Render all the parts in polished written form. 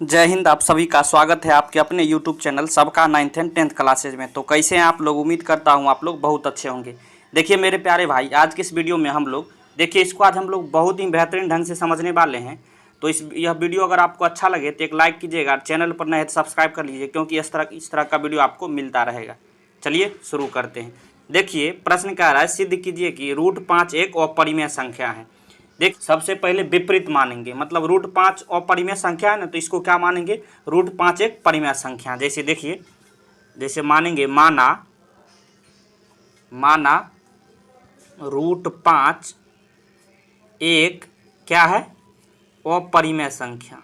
जय हिंद। आप सभी का स्वागत है आपके अपने YouTube चैनल सबका 9th एंड 10th क्लासेज में। तो कैसे हैं आप लोग? उम्मीद करता हूं आप लोग बहुत अच्छे होंगे। देखिए मेरे प्यारे भाई, आज के इस वीडियो में हम लोग देखिए इसको आज हम लोग बहुत ही बेहतरीन ढंग से समझने वाले हैं। तो यह वीडियो अगर आपको अच्छा लगे तो एक लाइक कीजिएगा, चैनल पर नए हैं तो सब्सक्राइब कर लीजिए, क्योंकि इस तरह का वीडियो आपको मिलता रहेगा। चलिए शुरू करते हैं। देखिए प्रश्न क्या रहा है, सिद्ध कीजिए कि √5 एक अपरिमेय संख्या है। देख सबसे पहले विपरीत मानेंगे, मतलब √5 अपरिमेय संख्या है ना, तो इसको क्या मानेंगे? √5 एक परिमेय संख्या। जैसे देखिए, जैसे मानेंगे माना √5 एक क्या है? अपरिमेय संख्या।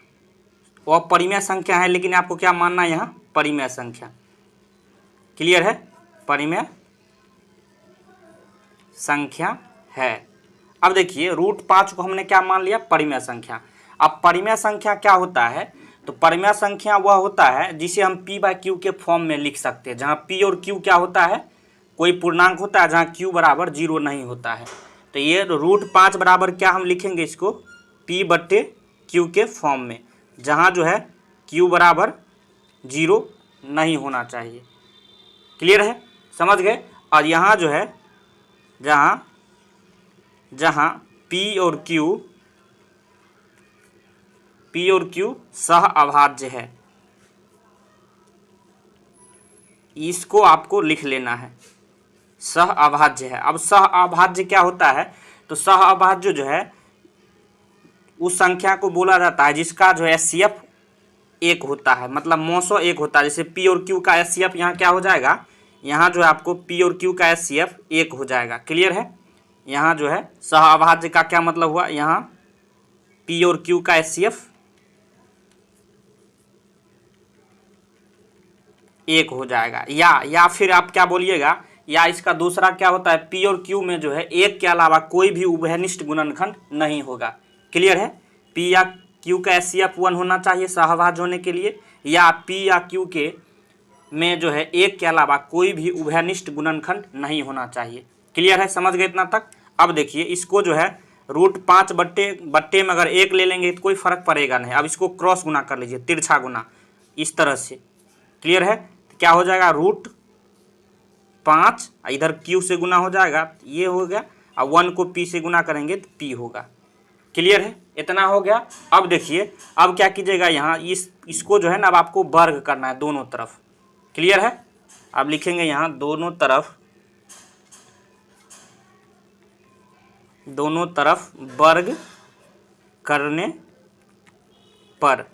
अपरिमेय संख्या है, लेकिन आपको क्या मानना है यहाँ? परिमेय संख्या। क्लियर है? परिमेय संख्या है। अब देखिए √5 को हमने क्या मान लिया? परिमेय संख्या। अब परिमेय संख्या क्या होता है? तो परिमेय संख्या वह होता है जिसे हम p/q के फॉर्म में लिख सकते हैं, जहाँ p और q क्या होता है? कोई पूर्णांक होता है, जहाँ q बराबर 0 नहीं होता है। तो ये √5 बराबर क्या हम लिखेंगे इसको? p/q के फॉर्म में, जहाँ जो है q बराबर 0 नहीं होना चाहिए। क्लियर है? समझ गए? और यहाँ जो है जहाँ P और Q सह अभाज्य है, इसको आपको लिख लेना है। सह अभाज्य है। अब सह अभाज्य क्या होता है? तो सह अभाज्य जो है उस संख्या को बोला जाता है जिसका जो है HCF 1 होता है, मतलब मौसो 1 होता है। जैसे P और Q का HCF यहाँ क्या हो जाएगा? यहाँ जो है आपको P और Q का HCF 1 हो जाएगा। क्लियर है? यहाँ जो है सह अभाज्य का क्या मतलब हुआ? यहाँ P और Q का HCF 1 हो जाएगा। या फिर आप क्या बोलिएगा, या इसका दूसरा क्या होता है? P और Q में जो है 1 के अलावा कोई भी उभयनिष्ठ गुणनखंड नहीं होगा। क्लियर है? P या Q का HCF 1 होना चाहिए सहअभाज्य होने के लिए, या P या Q के में जो है 1 के अलावा कोई भी उभयनिष्ठ गुणनखंड नहीं होना चाहिए। क्लियर है? समझ गए इतना तक? अब देखिए इसको जो है √5 बट्टे में अगर 1 ले लेंगे तो कोई फर्क पड़ेगा नहीं। अब इसको क्रॉस गुना कर लीजिए, तिरछा गुना, इस तरह से। क्लियर है? तो क्या हो जाएगा? √5 इधर Q से गुना हो जाएगा, ये हो गया। अब 1 को P से गुना करेंगे तो P होगा। क्लियर है? इतना हो गया। अब देखिए, अब क्या कीजिएगा, यहाँ इसको जो है ना अब आपको वर्ग करना है दोनों तरफ। क्लियर है? अब लिखेंगे यहाँ दोनों तरफ वर्ग करने पर।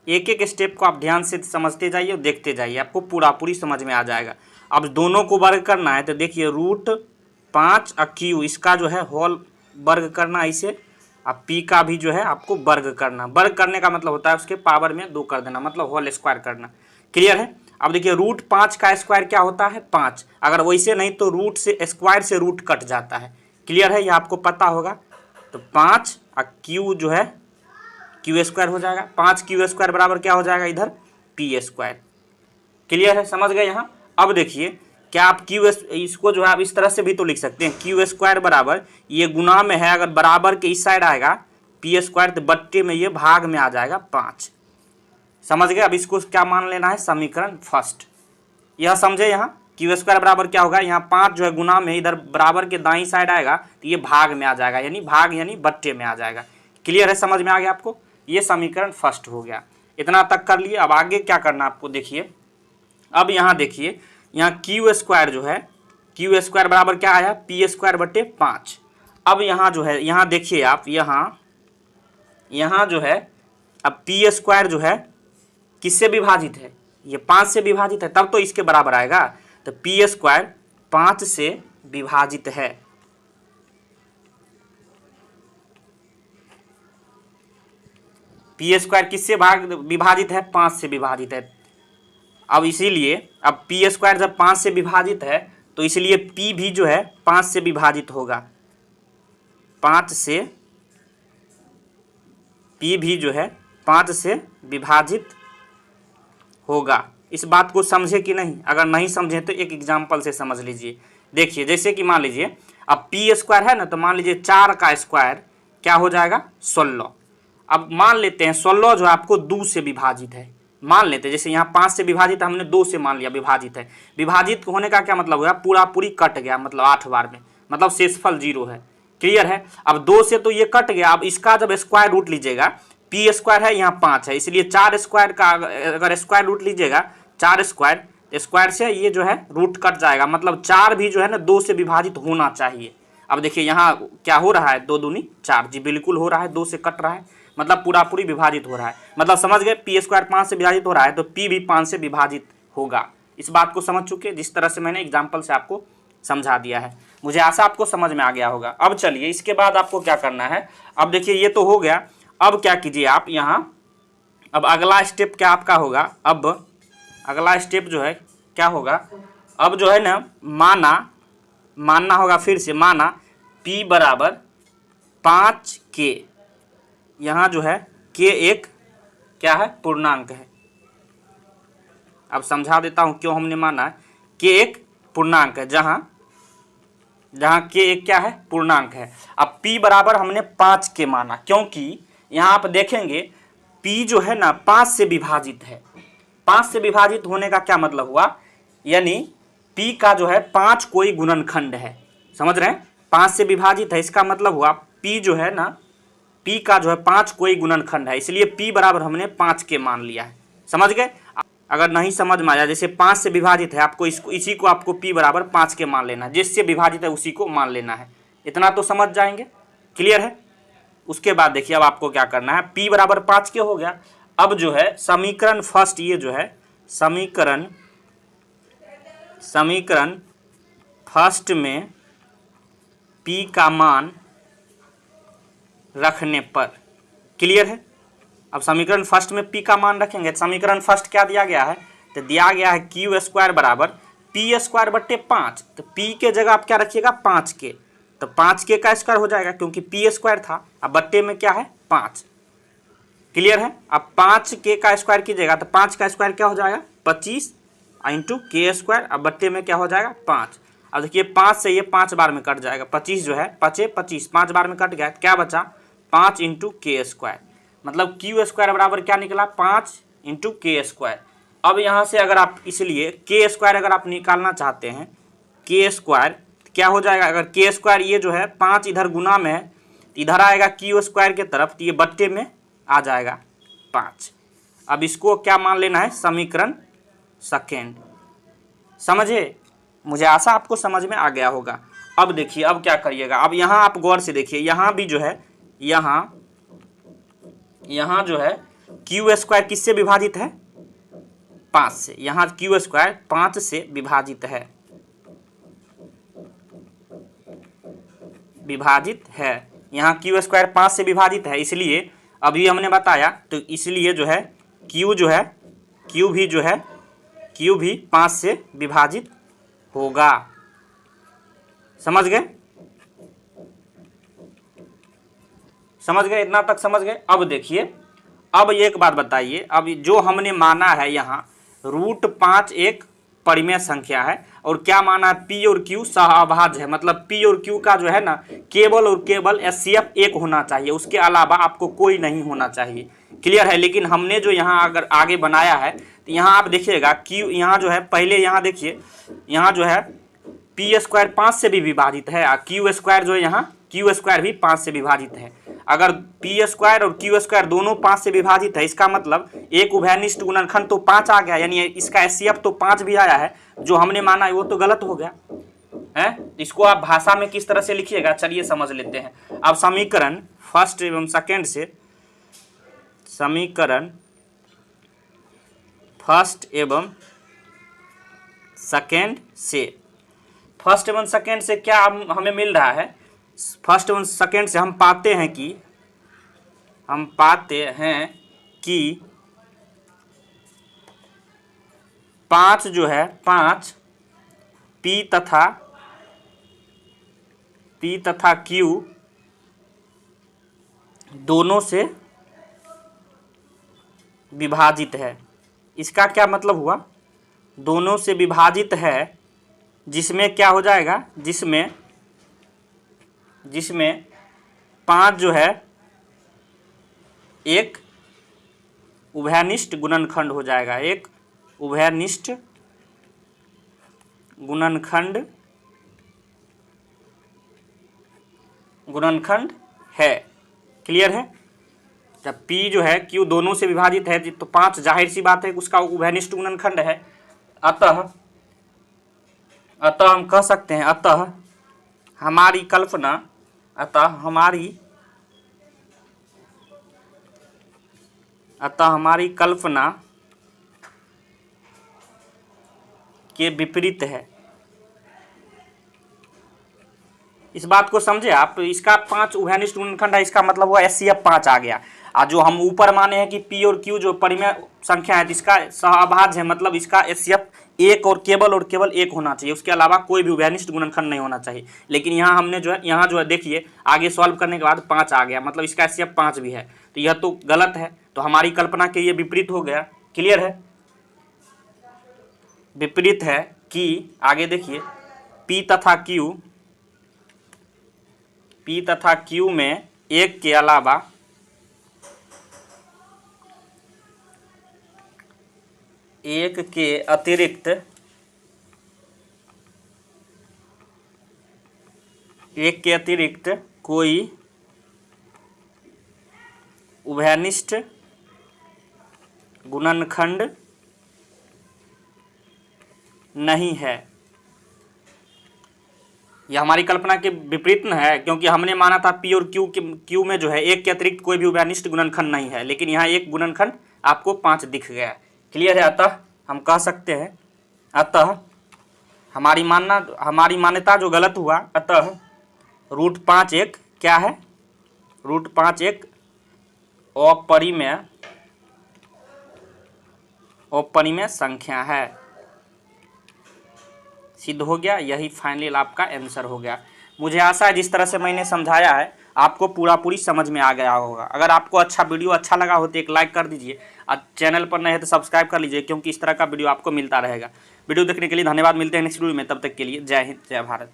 एक एक स्टेप को आप ध्यान से समझते जाइए और देखते जाइए, आपको पूरी समझ में आ जाएगा। अब दोनों को वर्ग करना है तो देखिए √5 और Q इसका जो है होल वर्ग करना है इसे। अब P का भी जो है आपको वर्ग करना। वर्ग करने का मतलब होता है उसके पावर में 2 कर देना, मतलब होल स्क्वायर करना। क्लियर है? अब देखिए √5 का स्क्वायर क्या होता है? 5। अगर वैसे नहीं तो रूट से स्क्वायर से रूट कट जाता है। क्लियर है? ये आपको पता होगा। तो 5 और Q जो है Q² हो जाएगा। 5Q² बराबर क्या हो जाएगा? इधर P²। क्लियर है? समझ गए यहाँ? अब देखिए क्या आप इसको जो है आप इस तरह से भी तो लिख सकते हैं, Q² बराबर, ये गुना में है, अगर बराबर के इस साइड आएगा P² तो बट्टे में ये भाग में आ जाएगा 5। समझ गए? अब इसको क्या मान लेना है? समीकरण फर्स्ट। यह समझे? यहाँ Q² बराबर क्या होगा? यहाँ 5 जो है गुना में इधर बराबर के दाईं साइड आएगा तो ये भाग में आ जाएगा, यानी बट्टे में आ जाएगा। क्लियर है? समझ में आ गया आपको? ये समीकरण फर्स्ट हो गया। इतना तक कर लिए। अब आगे क्या करना आपको देखिए। अब यहाँ देखिए, यहाँ Q² जो है Q² बराबर क्या आया? P²/5। अब यहाँ जो है, यहाँ देखिए आप, यहाँ जो है अब P² जो है किससे विभाजित है? ये 5 से विभाजित है, तब तो इसके बराबर आएगा। तो P² 5 से विभाजित है। P² किससे विभाजित है? 5 से विभाजित है। अब इसीलिए अब P² जब 5 से विभाजित है तो इसलिए P भी जो है 5 से विभाजित होगा। 5 से P भी जो है 5 से विभाजित होगा। इस बात को समझे कि नहीं? अगर नहीं समझे तो एक एग्जाम्पल से समझ लीजिए। देखिए जैसे कि मान लीजिए अब P² है ना, तो मान लीजिए 4 का स्क्वायर क्या हो जाएगा? 16। अब मान लेते हैं 16 जो है आपको 2 से विभाजित है, मान लेते हैं जैसे यहाँ 5 से विभाजित है, हमने 2 से मान लिया विभाजित है। विभाजित होने का क्या मतलब हुआ, पूरा पूरी कट गया, मतलब 8 बार में, मतलब शेषफल 0 है। क्लियर है। अब 2 से तो ये कट गया, अब इसका जब स्क्वायर रूट लीजिएगा, पी स्क्वायर है यहाँ 5 है, इसलिए 4 स्क्वायर का अगर स्क्वायर रूट लीजिएगा 4 स्क्वायर, स्क्वायर से ये जो है रूट कट जाएगा, मतलब 4 भी जो है ना 2 से विभाजित होना चाहिए। अब देखिए यहाँ क्या हो रहा है, 2 दूनी 4, जी बिल्कुल हो रहा है, 2 से कट रहा है, मतलब पूरा पूरी विभाजित हो रहा है। मतलब समझ गए, पी स्क्वायर 5 से विभाजित हो रहा है तो पी भी 5 से विभाजित होगा। इस बात को समझ चुके, जिस तरह से मैंने एग्जाम्पल से आपको समझा दिया है, मुझे आशा आपको समझ में आ गया होगा। अब चलिए इसके बाद आपको क्या करना है, अब देखिए ये तो हो गया, अब क्या कीजिए आप यहाँ, अब अगला स्टेप क्या आपका होगा, अब अगला स्टेप जो है क्या होगा, अब जो है ना मानना होगा, फिर से माना p बराबर 5k, यहाँ जो है k एक क्या है, पूर्णांक है। अब समझा देता हूँ क्यों हमने माना है, k एक पूर्णांक है, जहाँ k एक क्या है, पूर्णांक है। अब p बराबर हमने 5k माना, क्योंकि यहाँ आप देखेंगे p जो है ना 5 से विभाजित है। 5 से विभाजित होने का क्या मतलब हुआ, यानी p का जो है 5 कोई गुणनखंड है, समझ रहे हैं, 5 से विभाजित है, इसका मतलब हुआ p जो है ना, p का जो है 5 कोई गुणनखंड है, इसलिए p बराबर हमने 5 के मान लिया है। समझ गए। अगर नहीं समझ में आया, जैसे 5 से विभाजित है, आपको इसी को आपको p बराबर 5 के मान लेना है, जिससे विभाजित है उसी को मान लेना है। इतना तो समझ जाएंगे, क्लियर है। उसके बाद देखिए अब आपको क्या करना है, p बराबर 5 के हो गया। अब जो है समीकरण फर्स्ट, ये जो है समीकरण फर्स्ट में p का मान रखने पर, क्लियर है। अब समीकरण फर्स्ट में p का मान रखेंगे, समीकरण फर्स्ट क्या दिया गया है, तो दिया गया है क्यू स्क्वायर बराबर पी स्क्वायर बट्टे 5, तो p के जगह आप क्या रखिएगा 5k, तो 5k का स्क्वायर हो जाएगा, क्योंकि p स्क्वायर था, अब बट्टे में क्या है 5, क्लियर है। अब 5k का स्क्वायर कीजिएगा तो 5 का स्क्वायर क्या हो जाएगा 25 इंटू के स्क्वायर, अब बट्टे में क्या हो जाएगा 5। अब देखिए 5 से ये 5 बार में कट जाएगा, 25 जो है 25 5 बार में कट गया, क्या बचा 5 इंटू के स्क्वायर, मतलब क्यू स्क्वायर बराबर क्या निकला 5 इंटू के स्क्वायर। अब यहाँ से अगर आप, इसलिए के स्क्वायर अगर आप निकालना चाहते हैं, के स्क्वायर क्या हो जाएगा, अगर के स्क्वायर ये जो है 5 इधर गुना में है, इधर आएगा क्यू स्क्वायर के तरफ, तो ये बट्टे में आ जाएगा 5। अब इसको क्या मान लेना है, समीकरण सेकेंड। समझे, मुझे आशा आपको समझ में आ गया होगा। अब देखिए अब क्या करिएगा, अब यहाँ आप गौर से देखिए, यहाँ भी जो है, यहाँ जो है क्यू स्क्वायर किससे विभाजित है 5 से, यहाँ क्यू स्क्वायर 5 से विभाजित है, यहाँ क्यू स्क्वायर 5 से विभाजित है, इसलिए अभी हमने बताया, तो इसलिए जो है क्यू भी 5 से विभाजित होगा। समझ गए, इतना तक समझ गए। अब देखिए, अब एक बात बताइए, अब जो हमने माना है यहाँ √5 एक परिमेय संख्या है, और क्या माना है p और q सहअभाज्य है, मतलब p और q का जो है ना केवल और केवल HCF एक होना चाहिए, उसके अलावा आपको कोई नहीं होना चाहिए, क्लियर है। लेकिन हमने जो यहाँ अगर आगे बनाया है, तो यहाँ आप देखिएगा q, यहाँ जो है पहले यहाँ देखिए, यहाँ जो है p स्क्वायर 5 से भी विभाजित है, और q स्क्वायर जो है यहाँ q स्क्वायर भी 5 से विभाजित है। अगर p स्क्वायर और q स्क्वायर दोनों 5 से विभाजित है, इसका मतलब एक उभयनिष्ठ गुणनखंड तो 5 आ गया, यानी इसका HCF तो 5 भी आया है, जो हमने माना है वो तो गलत हो गया है। इसको आप भाषा में किस तरह से लिखिएगा, चलिए समझ लेते हैं। अब समीकरण फर्स्ट एवं सेकेंड से, समीकरण फर्स्ट एवं सेकेंड से क्या हमें मिल रहा है, फर्स्ट एवं सेकेंड से हम पाते हैं कि 5 जो है 5 p तथा q दोनों से विभाजित है। इसका क्या मतलब हुआ, दोनों से विभाजित है, जिसमें क्या हो जाएगा, जिसमें 5 जो है एक उभयनिष्ठ गुणनखंड हो जाएगा, एक उभयनिष्ठ गुणनखंड है। क्लियर है? जब P जो है Q दोनों से विभाजित है तो 5 जाहिर सी बात है उसका उभयनिष्ठ गुणनखंड है। अतः हम कह सकते हैं, अतः हमारी कल्पना के विपरीत है। इस बात को समझे आप? इसका 5 उभयनिष्ठ गुणनखंड है, इसका मतलब हुआ HCF 5 आ गया। और जो हम ऊपर माने हैं कि P और Q जो परिमेय संख्या है इसका सहअभाज्य है, मतलब इसका HCF 1 और केवल 1 होना चाहिए, उसके अलावा कोई भी उभयनिष्ठ गुणनखंड नहीं होना चाहिए। लेकिन यहाँ हमने जो है देखिए आगे सॉल्व करने के बाद 5 आ गया, मतलब इसका HCF 5 भी है, तो यह तो गलत है, तो हमारी कल्पना के ये विपरीत हो गया। क्लियर है? विपरीत है कि आगे देखिए P तथा Q में एक के अलावा एक के अतिरिक्त कोई उभयनिष्ठ गुणनखंड नहीं है। यह हमारी कल्पना के विपरीत न है, क्योंकि हमने माना था P और Q में जो है एक के अतिरिक्त कोई भी उभयनिष्ठ गुणनखंड नहीं है, लेकिन यहाँ एक गुणनखंड आपको 5 दिख गया। क्लियर है? अतः हम कह सकते हैं, अतः हमारी मान्यता जो गलत हुआ, अतः √5 एक क्या है? √5 एक अपरिमेय संख्या है। सिद्ध हो गया, यही फाइनल आपका आंसर हो गया। मुझे आशा है जिस तरह से मैंने समझाया है आपको पूरी समझ में आ गया होगा। अगर आपको वीडियो अच्छा लगा हो तो एक लाइक कर दीजिए, और चैनल पर नए हैं तो सब्सक्राइब कर लीजिए, क्योंकि इस तरह का वीडियो आपको मिलता रहेगा। वीडियो देखने के लिए धन्यवाद। मिलते हैं नेक्स्ट वीडियो में, तब तक के लिए जय हिंद, जय भारत।